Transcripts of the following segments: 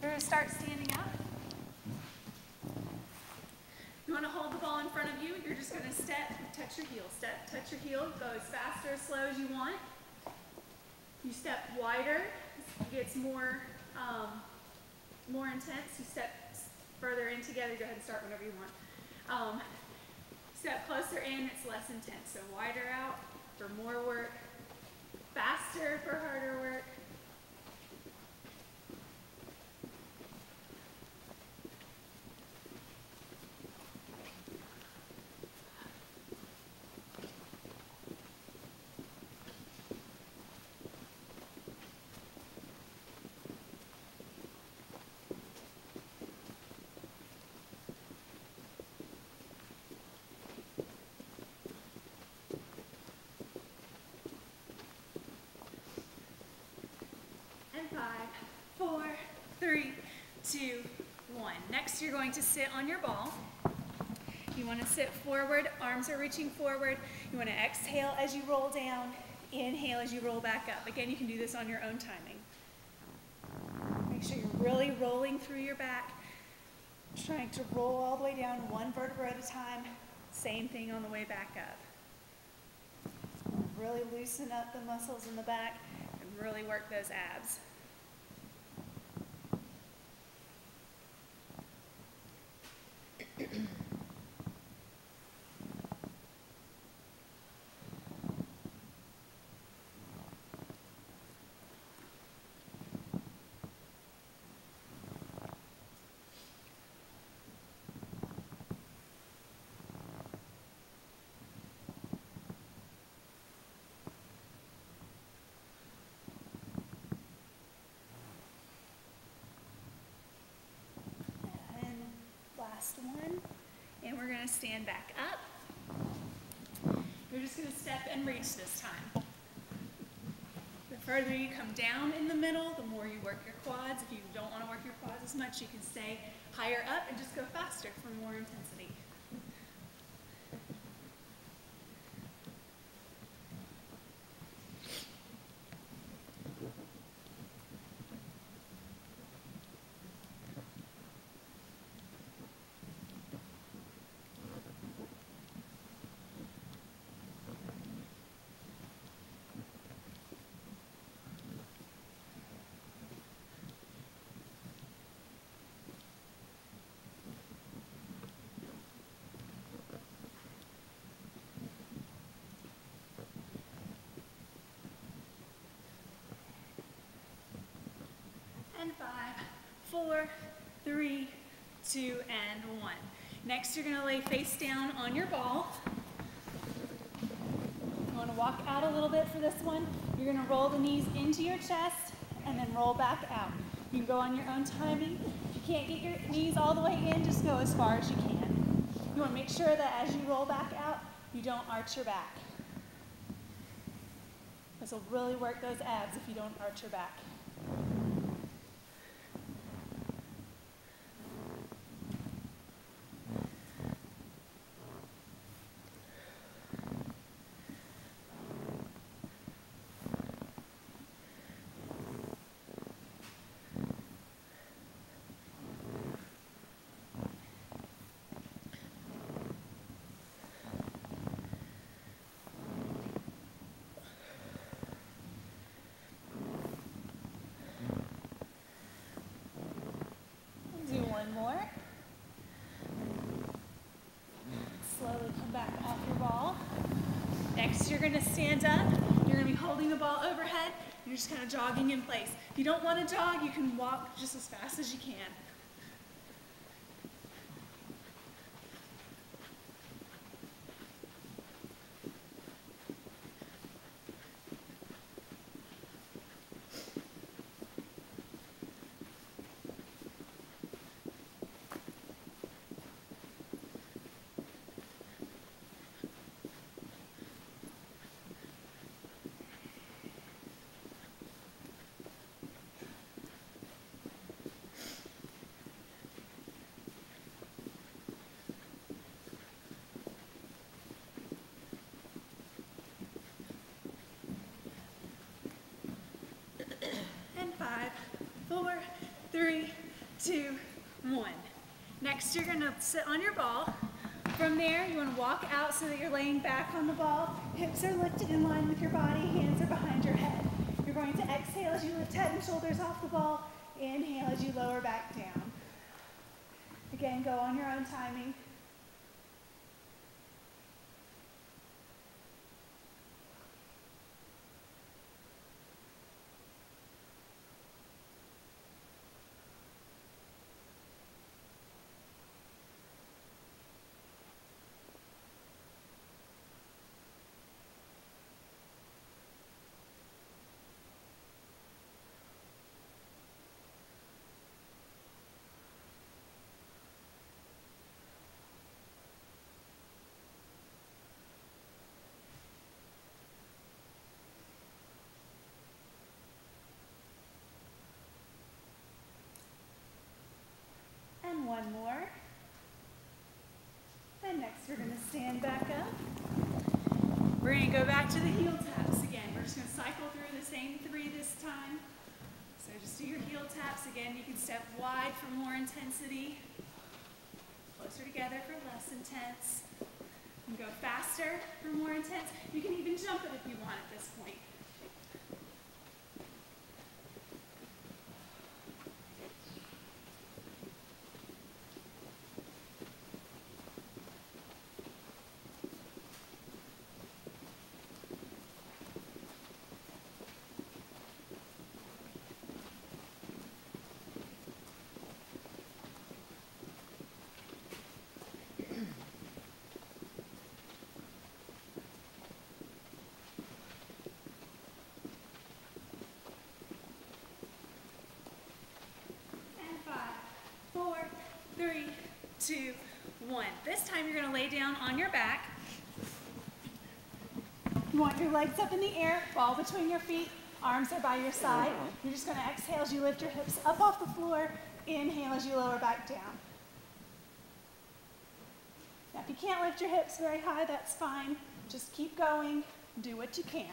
You're going to start standing up. You want to hold the ball in front of you. You're just going to step, touch your heel. Step, touch your heel. Go as fast or as slow as you want. You step wider. It gets more intense. You step further in together. Go ahead and start whenever you want. Step closer in. It's less intense. So wider out for more work. Faster for harder work. And 5, 4, 3, 2, 1. Next, you're going to sit on your ball. You want to sit forward, arms are reaching forward. You want to exhale as you roll down, inhale as you roll back up. Again, you can do this on your own timing. Make sure you're really rolling through your back, trying to roll all the way down one vertebra at a time. Same thing on the way back up. Really loosen up the muscles in the back and really work those abs. Last one, and we're going to stand back up. You're just going to step and reach this time. The further you come down in the middle, the more you work your quads. If you don't want to work your quads as much, you can stay higher up and just go faster for more intensity. And 5, 4, 3, 2, and 1. Next, you're going to lay face down on your ball. You want to walk out a little bit for this one. You're going to roll the knees into your chest and then roll back out. You can go on your own timing. If you can't get your knees all the way in, just go as far as you can. You want to make sure that as you roll back out, you don't arch your back. This will really work those abs if you don't arch your back. One more. Slowly come back off your ball. Next, you're going to stand up. You're going to be holding the ball overhead. You're just kind of jogging in place. If you don't want to jog, you can walk just as fast as you can. 2, 1. Next, you're going to sit on your ball. From there, you want to walk out so that you're laying back on the ball. Hips are lifted in line with your body. Hands are behind your head. You're going to exhale as you lift head and shoulders off the ball. Inhale as you lower back down. Again, go on your own timing. And one more. And next we're going to stand back up. We're going to go back to the heel taps again. We're just going to cycle through the same 3 this time. So just do your heel taps again. You can step wide for more intensity. Closer together for less intense. You can go faster for more intense. You can even jump it if you want at this point. Three, two, one. This time you're going to lay down on your back. You want your legs up in the air, ball between your feet, arms are by your side. You're just going to exhale as you lift your hips up off the floor. Inhale as you lower back down. Now if you can't lift your hips very high, that's fine. Just keep going. Do what you can.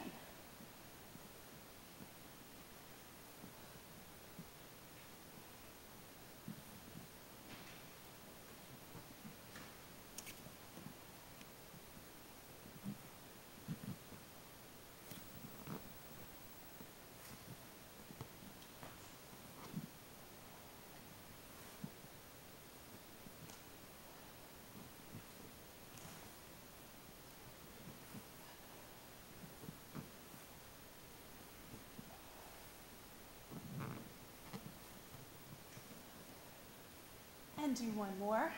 And do one more.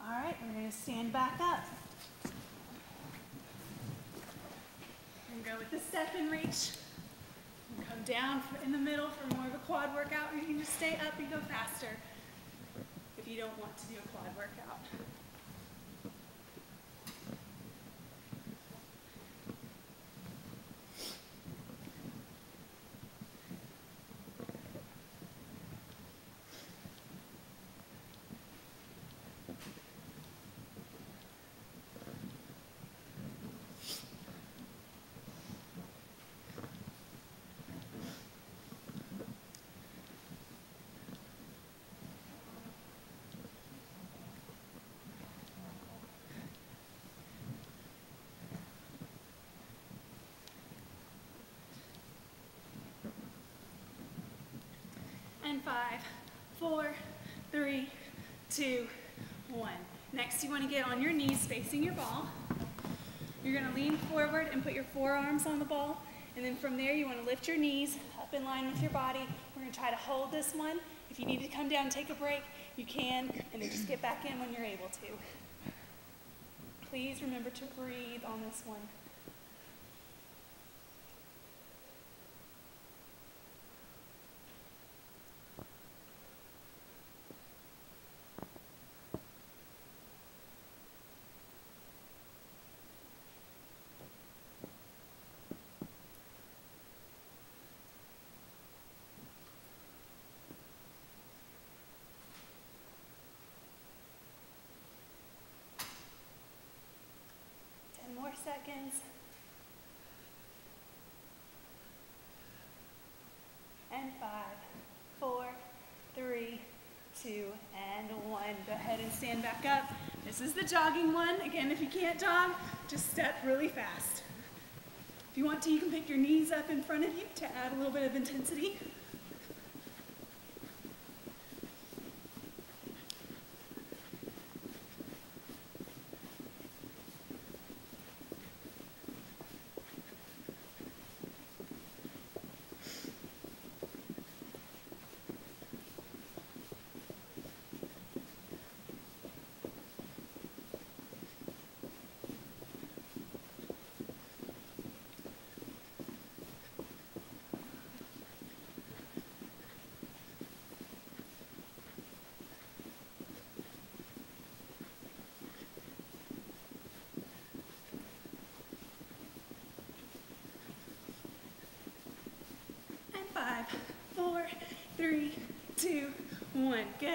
All right, we're going to stand back up. And go with the step and reach. And come down in the middle for more of a quad workout, or you can just stay up and go faster if you don't want to do a quad workout. And 5, 4, 3, 2, 1. Next, you want to get on your knees facing your ball. You're going to lean forward and put your forearms on the ball. And then from there, you want to lift your knees up in line with your body. We're going to try to hold this one. If you need to come down and take a break, you can. And then just get back in when you're able to. Please remember to breathe on this one. More seconds. And 5, 4, 3, 2, and 1. Go ahead and stand back up. This is the jogging one. Again, if you can't jog, just step really fast. If you want to, you can pick your knees up in front of you to add a little bit of intensity. And 5, 4, 3, 2, 1. Good.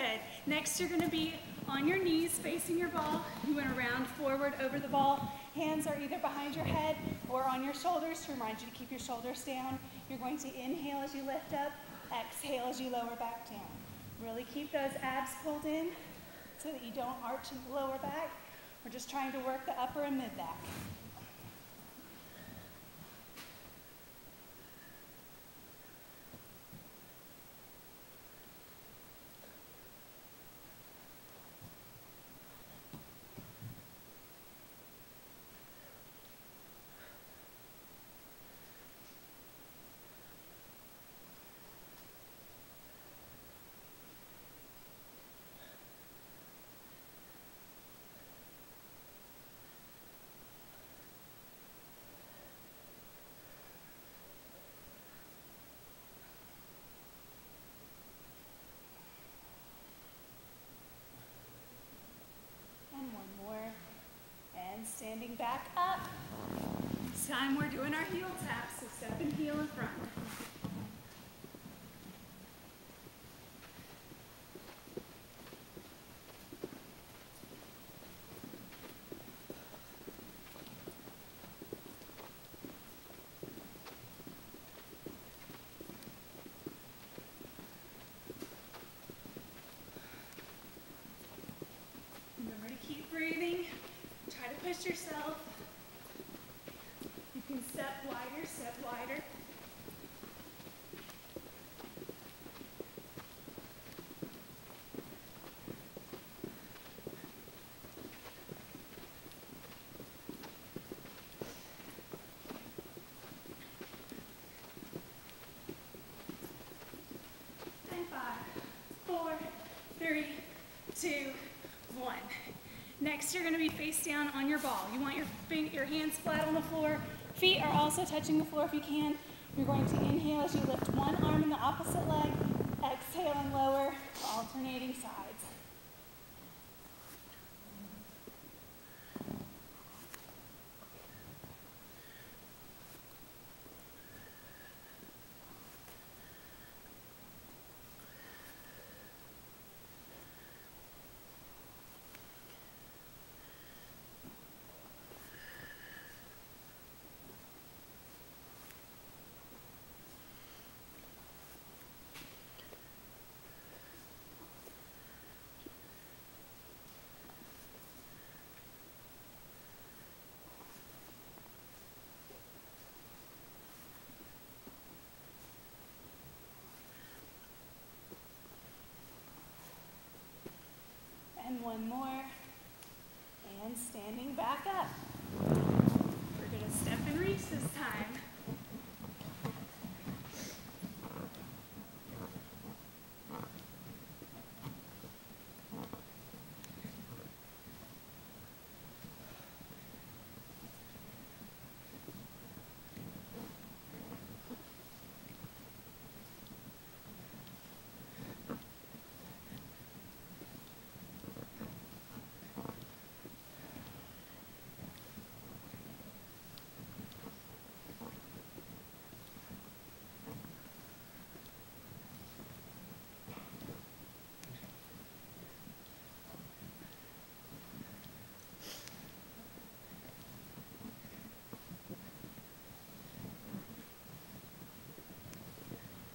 Next, you're going to be on your knees facing your ball. You want to round forward over the ball. Hands are either behind your head or on your shoulders to remind you to keep your shoulders down. You're going to inhale as you lift up, exhale as you lower back down. Really keep those abs pulled in so that you don't arch in the lower back. We're just trying to work the upper and mid back. Standing back up. This time we're doing our heel taps, so step and heel in front. Remember to keep breathing. Try to push yourself. You can step wider, step wider. And 5, 4, 3, 2, 1. Next, you're going to be face down on your ball. You want your hands flat on the floor. Feet are also touching the floor if you can. You're going to inhale as you lift one arm in the opposite leg. Exhale and lower, alternating sides. And one more. And standing back up. We're going to step and reach this time.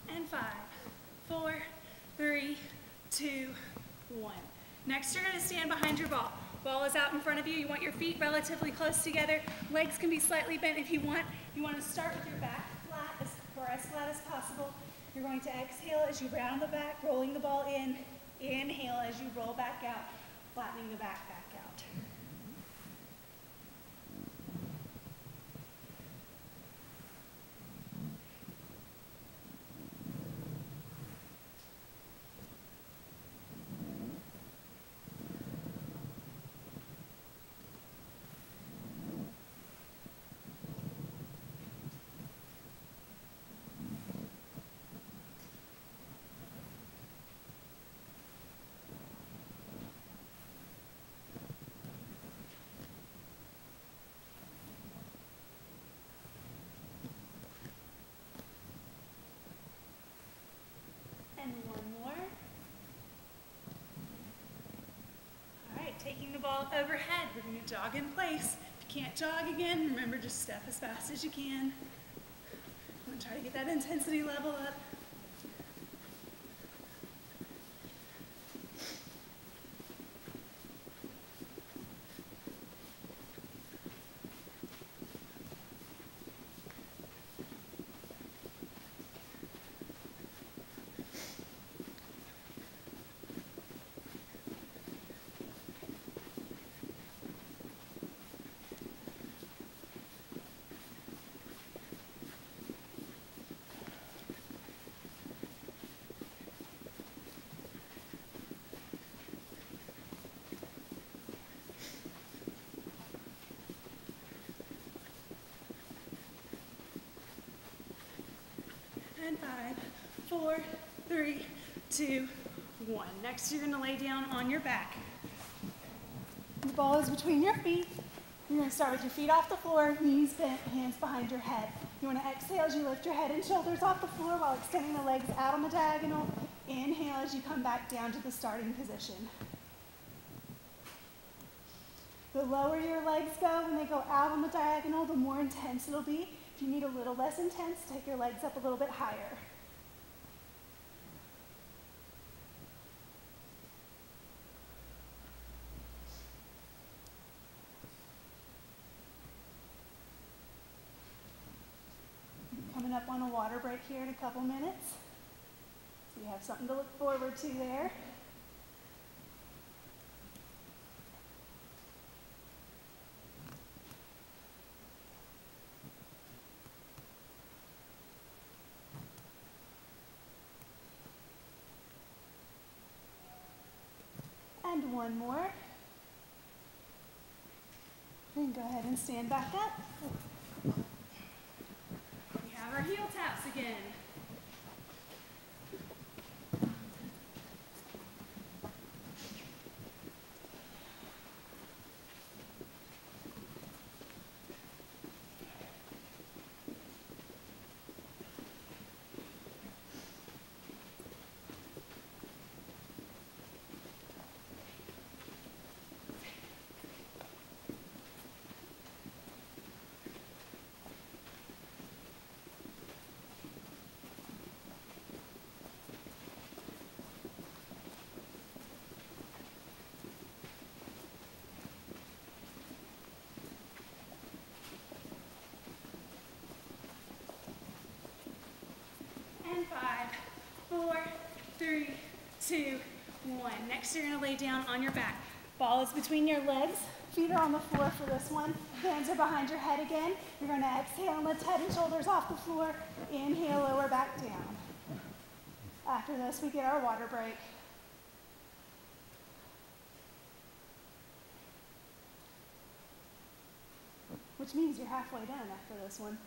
And 5, 4, 3, 3, 2, 1. Next, you're going to stand behind your ball. Ball is out in front of you. You want your feet relatively close together. Legs can be slightly bent if you want. You want to start with your back flat, or as flat as possible. You're going to exhale as you round the back, rolling the ball in. Inhale as you roll back out, flattening the back out. And one more. All right, taking the ball overhead. We're going to jog in place. If you can't jog again, remember just step as fast as you can. I'm going to try to get that intensity level up. And 5, 4, 3, 2, 1. Next, you're going to lay down on your back. The ball is between your feet. You're going to start with your feet off the floor, knees bent, hands behind your head. You want to exhale as you lift your head and shoulders off the floor while extending the legs out on the diagonal. Inhale as you come back down to the starting position. The lower your legs go when they go out on the diagonal, the more intense it'll be. If you need a little less intense, take your legs up a little bit higher. Coming up on a water break here in a couple minutes. So you have something to look forward to there. And one more. Then go ahead and stand back up. We have our heel taps again. And 5, 4, 3, 2, 1. Next, you're going to lay down on your back. Ball is between your legs. Feet are on the floor for this one. Hands are behind your head again. You're going to exhale and lift head and shoulders off the floor. Inhale, lower back down. After this, we get our water break. Which means you're halfway done after this one.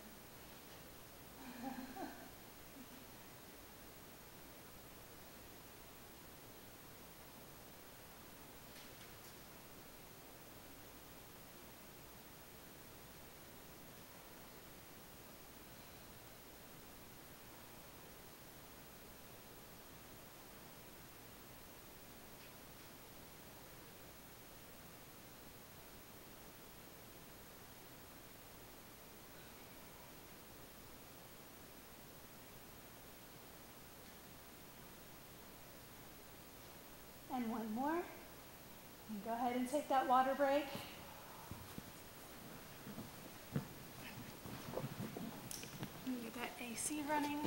And one more. And go ahead and take that water break. And get that AC running.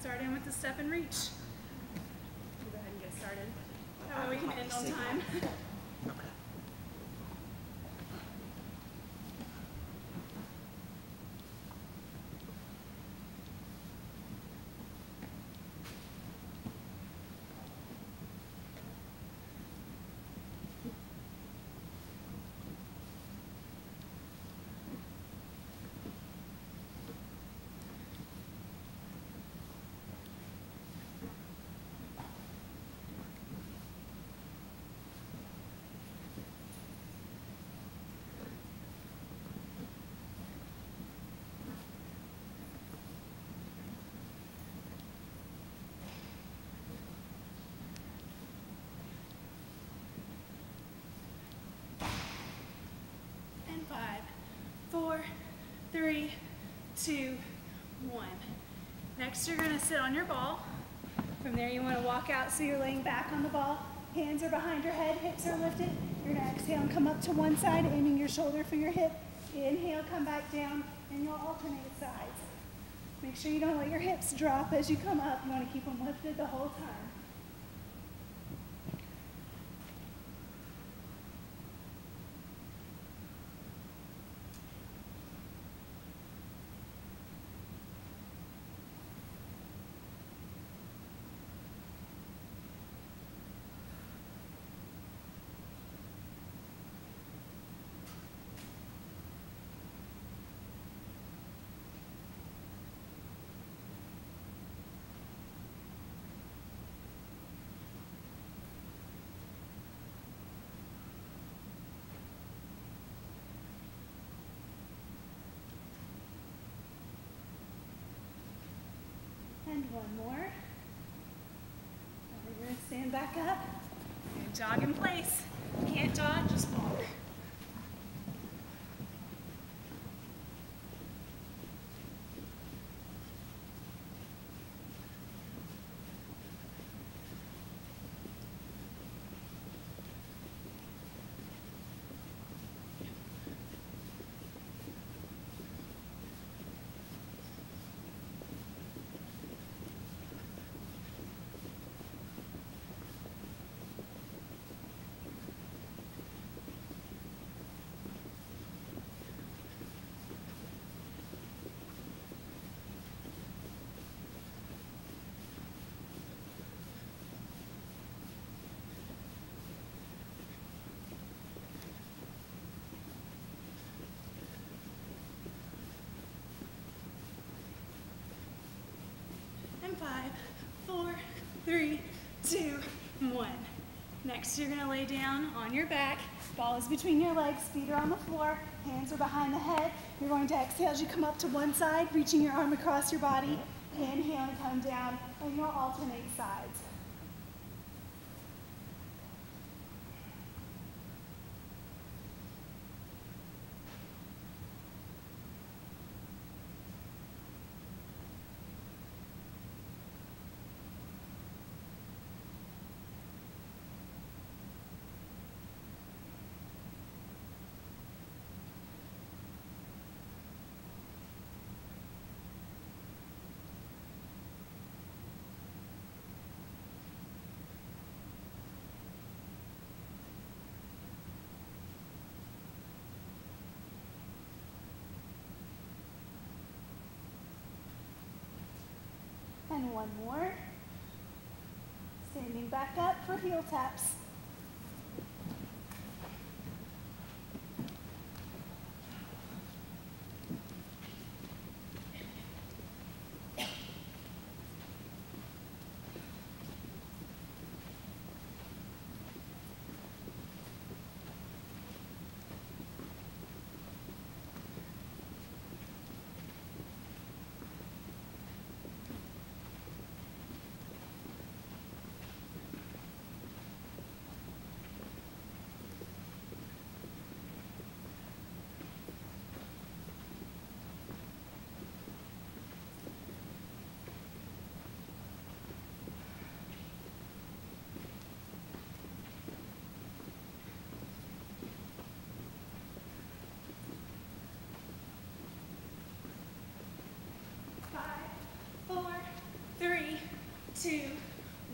Start in with the step and reach. Go ahead and get started. That way we can end on time. Okay. And 5, 4, 3, 2, 1. Next, you're going to sit on your ball. From there, you want to walk out so you're laying back on the ball. Hands are behind your head, hips are lifted. You're going to exhale and come up to one side, aiming your shoulder for your hip. Inhale, come back down, and you'll alternate sides. Make sure you don't let your hips drop as you come up. You want to keep them lifted the whole time. And one more. And we're going to stand back up and jog in place. If you can't jog, just walk. And 5, 4, 3, 2, 1. Next, you're going to lay down on your back. Ball is between your legs, feet are on the floor, hands are behind the head. You're going to exhale as you come up to one side, reaching your arm across your body. Inhale and come down, and you'll alternate sides. And one more. Standing back up for heel taps. Three, two,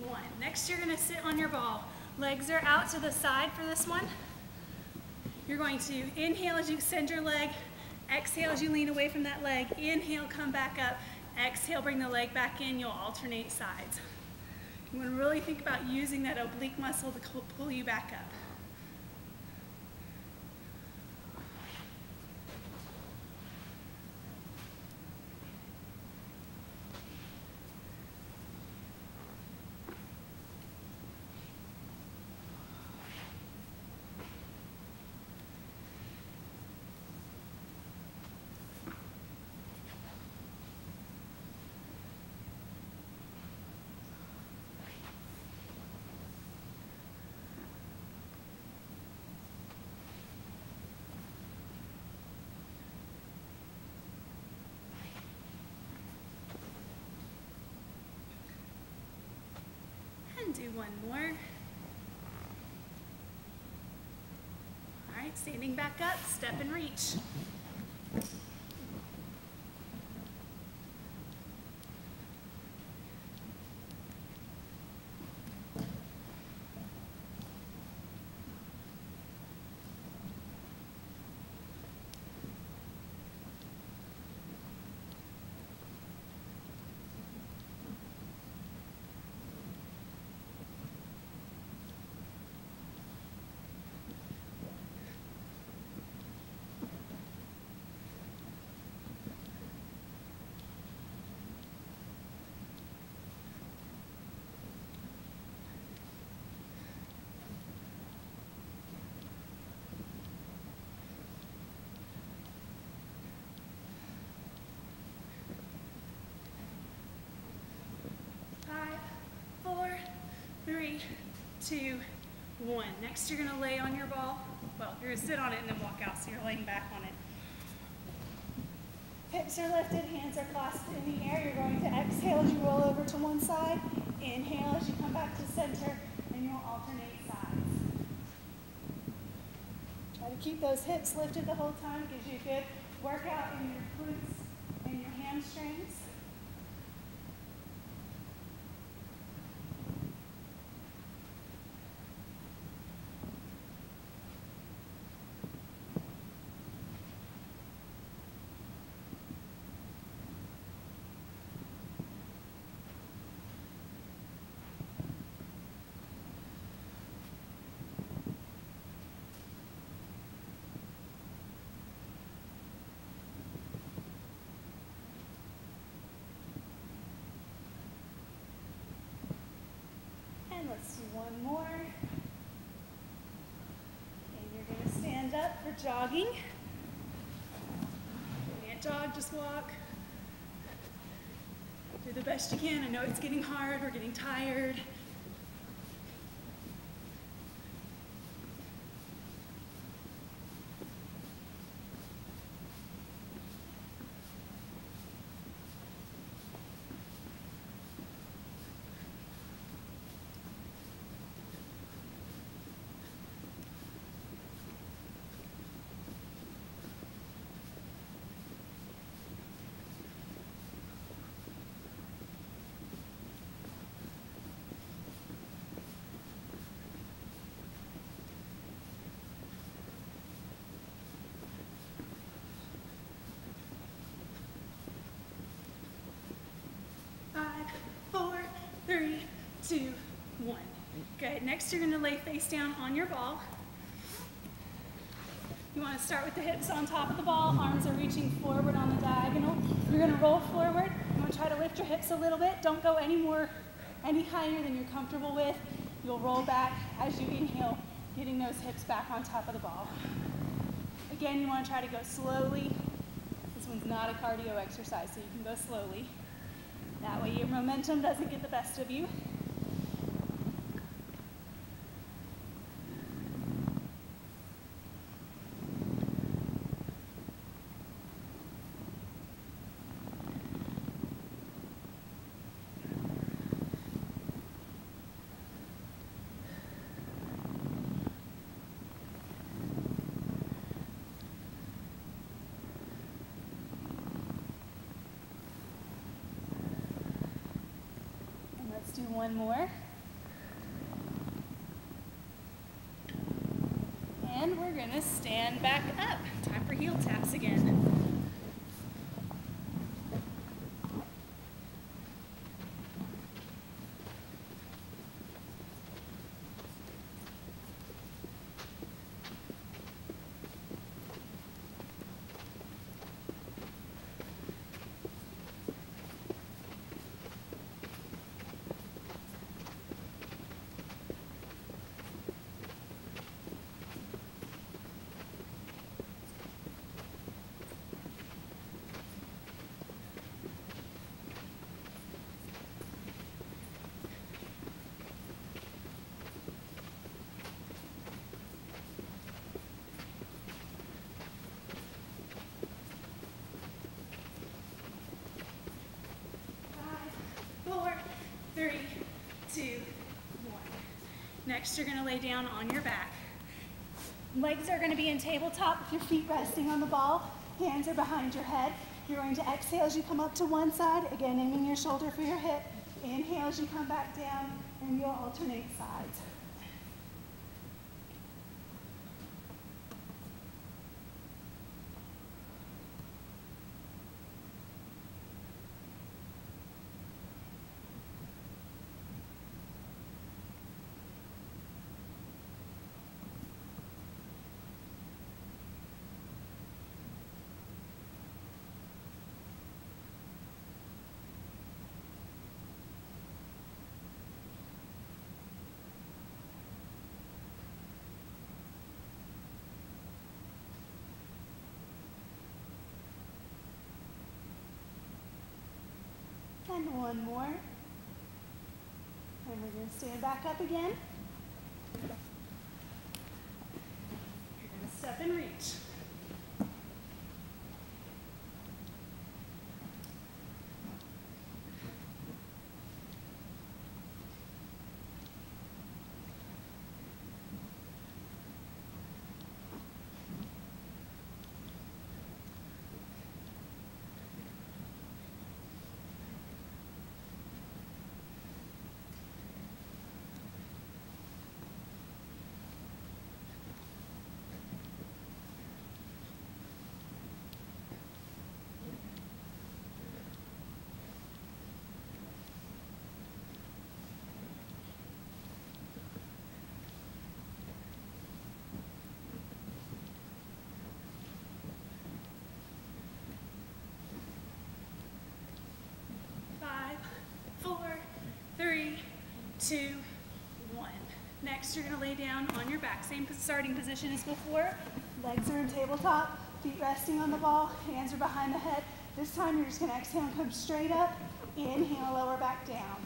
one. Next, you're going to sit on your ball. Legs are out to the side for this one. You're going to inhale as you extend your leg. Exhale as you lean away from that leg. Inhale, come back up. Exhale, bring the leg back in. You'll alternate sides. You want to really think about using that oblique muscle to pull you back up. And do one more. All right, standing back up, step and reach. Three, two, one. Next, you're going to lay on your ball. Well, you're going to sit on it and then walk out, so you're laying back on it. Hips are lifted, hands are clasped in the air. You're going to exhale as you roll over to one side. Inhale as you come back to center, and you'll alternate sides. Try to keep those hips lifted the whole time. Gives you a good workout in your glutes and your hamstrings. Let's do one more. And you're going to stand up for jogging. You can't jog, just walk. Do the best you can. I know it's getting hard, we're getting tired. 2, 1. Good. Next, you're going to lay face down on your ball. You want to start with the hips on top of the ball. Arms are reaching forward on the diagonal. You're going to roll forward. You want to try to lift your hips a little bit. Don't go any higher than you're comfortable with. You'll roll back as you inhale, getting those hips back on top of the ball. Again, you want to try to go slowly. This one's not a cardio exercise, so you can go slowly. That way your momentum doesn't get the best of you. Let's do one more. And we're going to stand back up. Time for heel taps again. Three, two, one. Next, you're going to lay down on your back. Legs are going to be in tabletop with your feet resting on the ball. Hands are behind your head. You're going to exhale as you come up to one side, again aiming your shoulder for your hip. Inhale as you come back down, and you'll alternate sides. And one more. And we're going to stand back up again. You're going to step and reach. Two, one. Next, you're going to lay down on your back. Same starting position as before. Legs are in tabletop, feet resting on the ball, hands are behind the head. This time, you're just going to exhale and come straight up. Inhale, lower back down.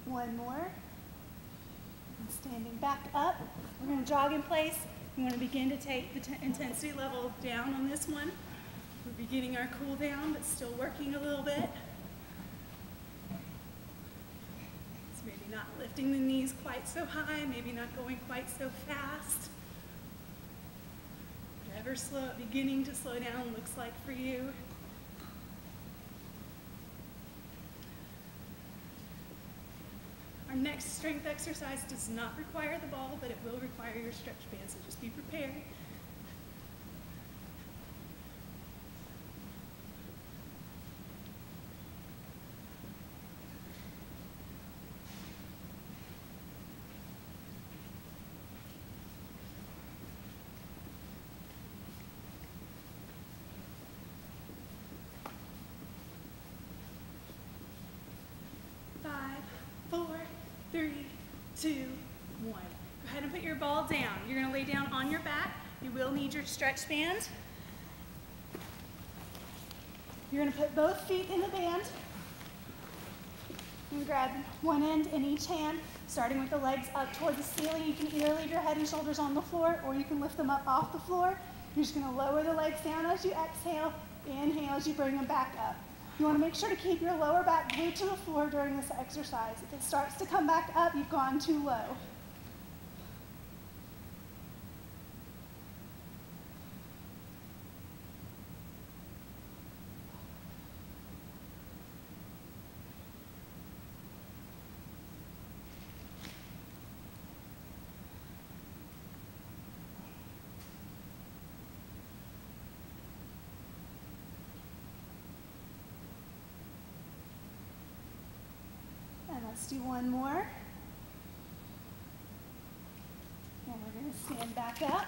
One more. Standing back up, we're going to jog in place. You want to begin to take the intensity level down on this one. We're beginning our cool down, but still working a little bit. So maybe not lifting the knees quite so high, maybe not going quite so fast. Whatever beginning to slow down looks like for you. Our next strength exercise does not require the ball, but it will require your stretch band, so just be prepared. Three, two, one. Go ahead and put your ball down. You're going to lay down on your back. You will need your stretch band. You're going to put both feet in the band. And grab one end in each hand, starting with the legs up towards the ceiling. You can either leave your head and shoulders on the floor, or you can lift them up off the floor. You're just going to lower the legs down as you exhale. Inhale as you bring them back up. You want to make sure to keep your lower back glued to the floor during this exercise. If it starts to come back up, you've gone too low. Let's do one more. And we're going to stand back up.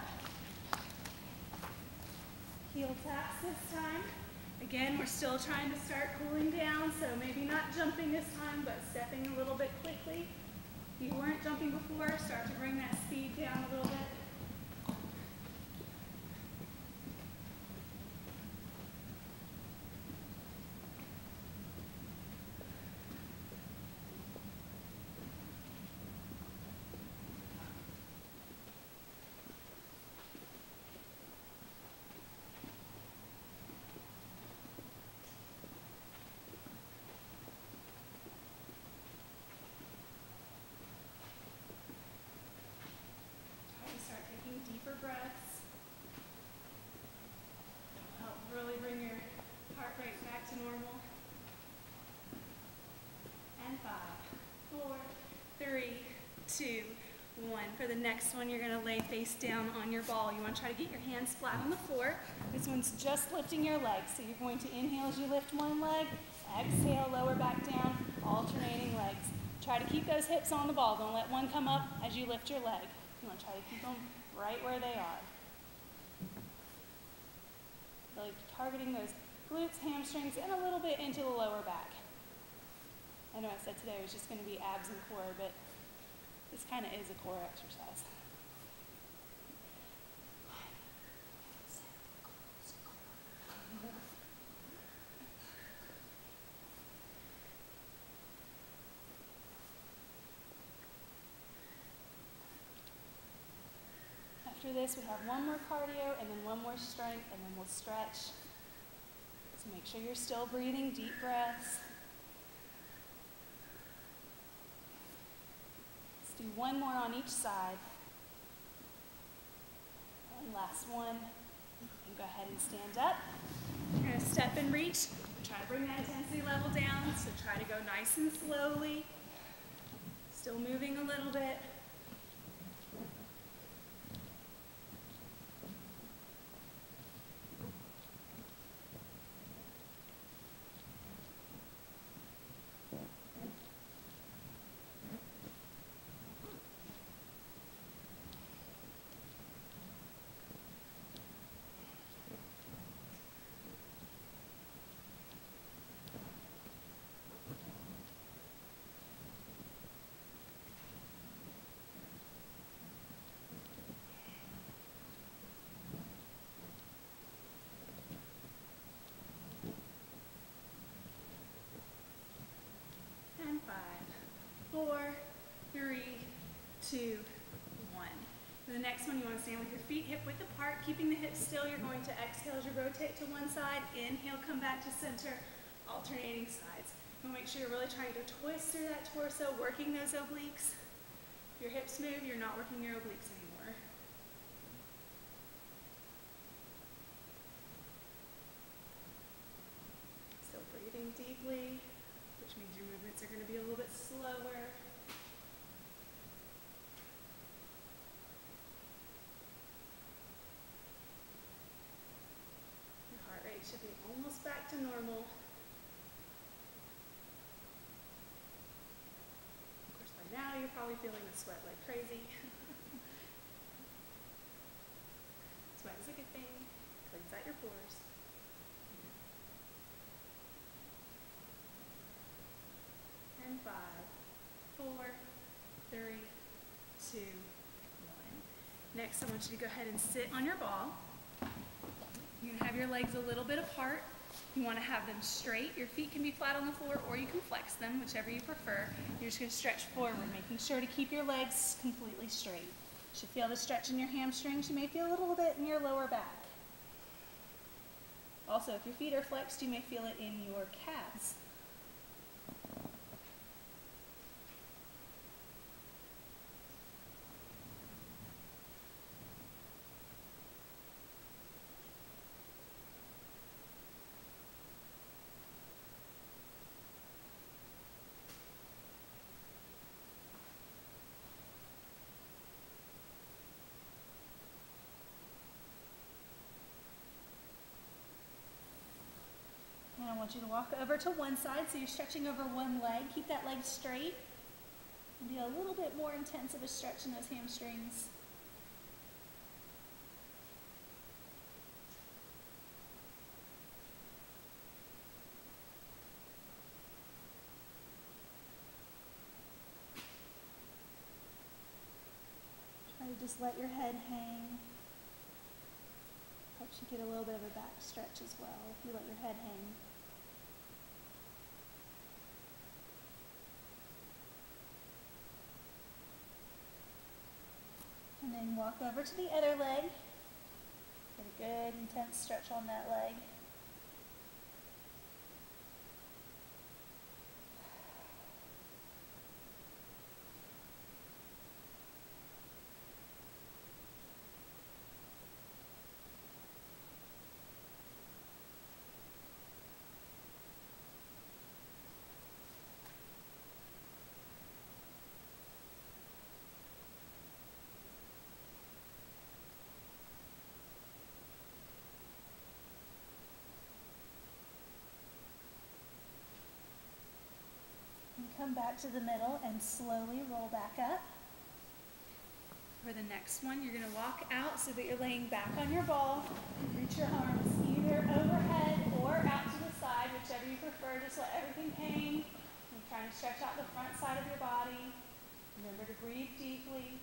Heel taps this time. Again, we're still trying to start cooling down, so maybe not jumping this time, but stepping a little bit quickly. If you weren't jumping before, start to bring that speed down a little bit. Deeper breaths. It'll help really bring your heart rate back to normal. And 5, 4, 3, 2, 1. For the next one, you're going to lay face down on your ball. You want to try to get your hands flat on the floor. This one's just lifting your legs. So you're going to inhale as you lift one leg, exhale, lower back down, alternating legs. Try to keep those hips on the ball. Don't let one come up as you lift your leg. You want to try to keep them right where they are. Really targeting those glutes, hamstrings, and a little bit into the lower back. I know I said today it was just going to be abs and core, but this kind of is a core exercise. After this, we have one more cardio and then one more strength, and then we'll stretch. So make sure you're still breathing, deep breaths. Let's do one more on each side. And last one. And go ahead and stand up. You're going to step and reach. Try to bring that intensity level down, so try to go nice and slowly. Still moving a little bit. 2, 1. For the next one, you want to stand with your feet hip width apart, keeping the hips still. You're going to exhale as you rotate to one side. Inhale, come back to center, alternating sides. You want to make sure you're really trying to twist through that torso, working those obliques. If your hips move, you're not working your obliques anymore. Still breathing deeply, which means your movements are going to be a little bit slower. Your heart rate should be almost back to normal. Of course, by now you're probably feeling the sweat like crazy. Sweat is a good thing. Cleans out your pores. And 5, 4, 3, 2, 1. Next, I want you to go ahead and sit on your ball. You're going to have your legs a little bit apart. You want to have them straight. Your feet can be flat on the floor or you can flex them, whichever you prefer. You're just going to stretch forward, making sure to keep your legs completely straight. You should feel the stretch in your hamstrings. You may feel a little bit in your lower back. Also, if your feet are flexed, you may feel it in your calves. And I want you to walk over to one side, so you're stretching over one leg. Keep that leg straight. And do a little bit more intense of a stretch in those hamstrings. Try to just let your head hang. Helps you get a little bit of a back stretch as well if you let your head hang. And then walk over to the other leg. Get a good intense stretch on that leg. Come back to the middle and slowly roll back up. For the next one, you're going to walk out so that you're laying back on your ball. Reach your arms either overhead or out to the side, whichever you prefer. Just let everything hang. You're trying to stretch out the front side of your body. Remember to breathe deeply.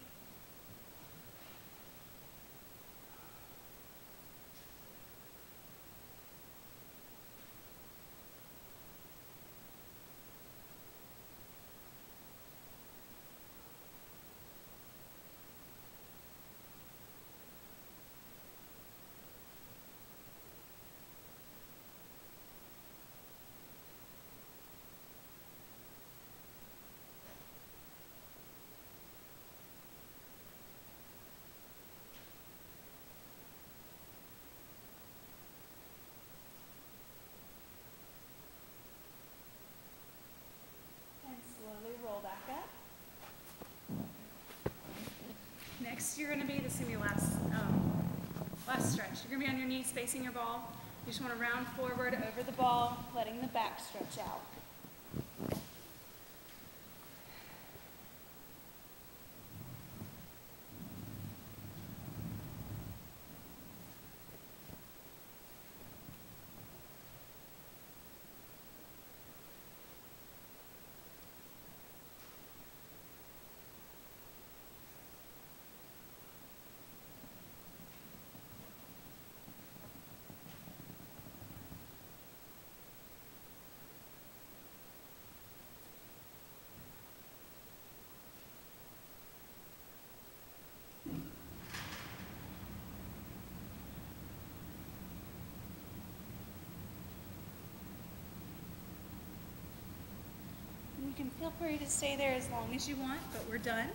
Roll back up. Next, you're going to be, this is going to be last stretch. You're going to be on your knees facing your ball. You just want to round forward over the ball, letting the back stretch out. You can feel free to stay there as long as you want, but we're done.